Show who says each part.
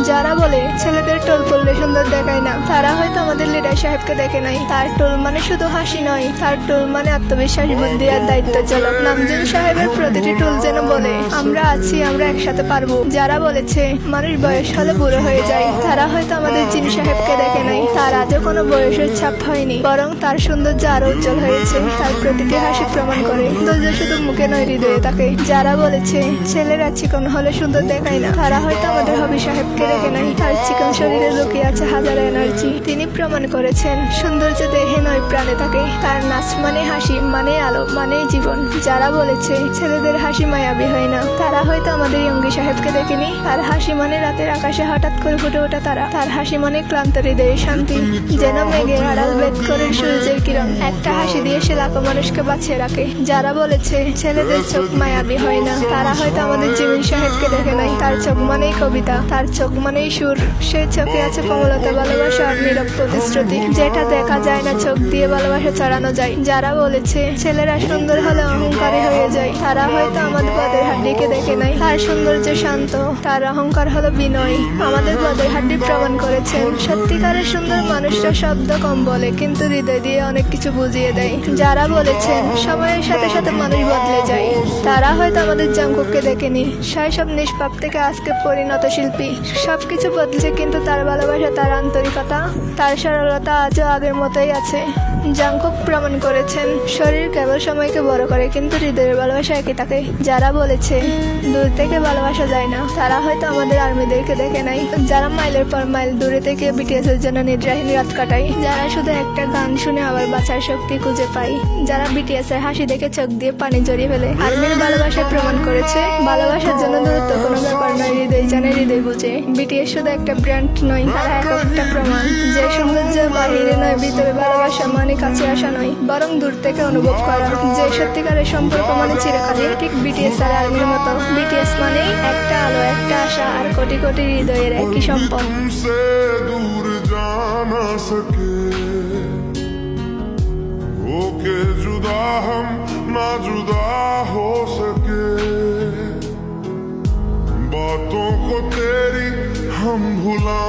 Speaker 1: যারা বলে ছেলেদের টোল পড়লে সুন্দর দেখায় না, তারা হয়তো আমাদের লিডার সাহেবকে দেখে নাই। তার টোল মানে শুধু হাসি নয়, তার টোল মানে আত্মবিশ্বাস, বুদ্ধি আর দায়িত্ব চালক। নামজুন সাহেবের প্রতিটি টোল যেন বলে আমরা আছি, আমরা একসাথে পারবো। যারা বলেছে মানুষ বয়স হলে বুড়ো হয়ে যায়, তারা হয়তো আমাদের জিন সাহেবকে দেখে নাই। তার আজও কোনো বয়সের ছাপ হয়নি, বরং তার সৌন্দর্য আরো উজ্জ্বল হয়েছে। তার প্রতিটি হাসি প্রমাণ করে সৌন্দর্য শুধু মুখে নয়, হৃদয়ে থাকে। যারা বলেছে ছেলেরা চিকন হলে সুন্দর দেখায় না, তারা হয়তো আমাদের হবি সাহেবকে দেখে নাই। তার চিকন শরীরে লুকিয়ে আছে হাজার এনার্জি। তিনি প্রমাণ করেছেন সৌন্দর্য দেহে নয়, প্রাণে থাকে। তার নাচ মানে হাসি, মানে আলো, মানে জীবন। যারা বলেছে ছেলেদের হাসি মায়াবী হয় না, তারা হয়তো আমাদের ইয়ঙ্গি সাহেবকে দেখেনি। তার হাসি মানে রাতের আকাশে হঠাৎ করে ফুটে ওঠা তারা। তার হাসি মানে ক্লান্ত হৃদয়ের শান্তি, যেন মেঘের আড়াল ভেদ করে সূর্যের কিরণ। একটা হাসি দিয়ে সে লাখো মানুষকে বাঁচিয়ে রাখে। যারা বলেছে ছেলেদের চোখ মায়াবী হয় না, তারা হয়তো আমাদের জিমিন সাহেবকে দেখে নাই। তার চোখ মানেই কবিতা, তার চোখ মানেই সুর। সেই চোখে আছে কোমলতা, ভালোবাসা আর নীরব প্রতিশ্রুতি, যেটা দেখা যায় না, চোখ দিয়ে ভালোবাসা চড়ানো যায়। যারা বলেছে ছেলেরা সুন্দর হলে অহংকারী হয়ে যায়, তারা হয়তো আমাদের পদের হাড্ডিকে দেখে নাই। তার সৌন্দর্য শান্ত, তার অহংকার হলো বিনয়। আমাদের পদের হাড্ডি প্রমাণ করেছেন সত্যিকারের সুন্দর মানুষরা শব্দ কম বলে, কিন্তু হৃদয় দিয়ে অনেক কিছু বুঝিয়ে দেয়। যারা বলেছেন সময়ের সাথে সাথে মানুষ বদলে যায়, তারা হয়তো আমাদের জাঙ্কুককে দেখেনি। শৈশব নিষ্পাপ থেকে আজকে পরিণত শিল্পী। সবকিছু বদলেছে, কিন্তু তার ভালোবাসা, তার আন্তরিকতা, তার সরলতা আজও আগের মতোই আছে। জাঙ্কুক প্রমাণ করেছেন শরীর কেবল সময়কে বড় করে, কিন্তু হৃদয়ের ভালোবাসা একই থাকে। যারা বলেছে দূর থেকে ভালোবাসা যায় না, তারা হয়তো আমাদের আর্মিদেরকে দেখে নাই। যারা মাইলের পর মাইল দূরে থেকে বিটিএস এর জন্য নিদ্রাহীন রাত কাটায়, যারা শুধু একটা গান শুনে আবার বাঁচার শক্তি খুঁজে পায়, যারা বিটিএস এর হাসি দেখে চোখ দিয়ে পানি জড়িয়ে ফেলে। আর্মির ভালোবাসা প্রমাণ করেছে ভালোবাসার জন্য দূরত্ব কোনো ব্যাপার নয়, হৃদয় জানে, হৃদয় বুঝে। বিটিএস শুধু একটা ব্র্যান্ড নয়, তারা একটা প্রমাণ যে সৌন্দর্য বাহিরে নয়, ভিতরে ভালোবাসা মানে কাছে আসা নয়, বরং দূর থেকে অনুভব করা। যে সত্যিকারের সম্পর্ক মানে চিরকালীন, ঠিক বিটিএস আর আর্মির মতো। বিটিএস মানে একটা আলো, একটা আশা আর কোটি কোটি হৃদয়ের একই সম্পদ।
Speaker 2: दूर जा ना सके होके जुदा हम ना जुदा हो सके बातों को तेरी हम भुला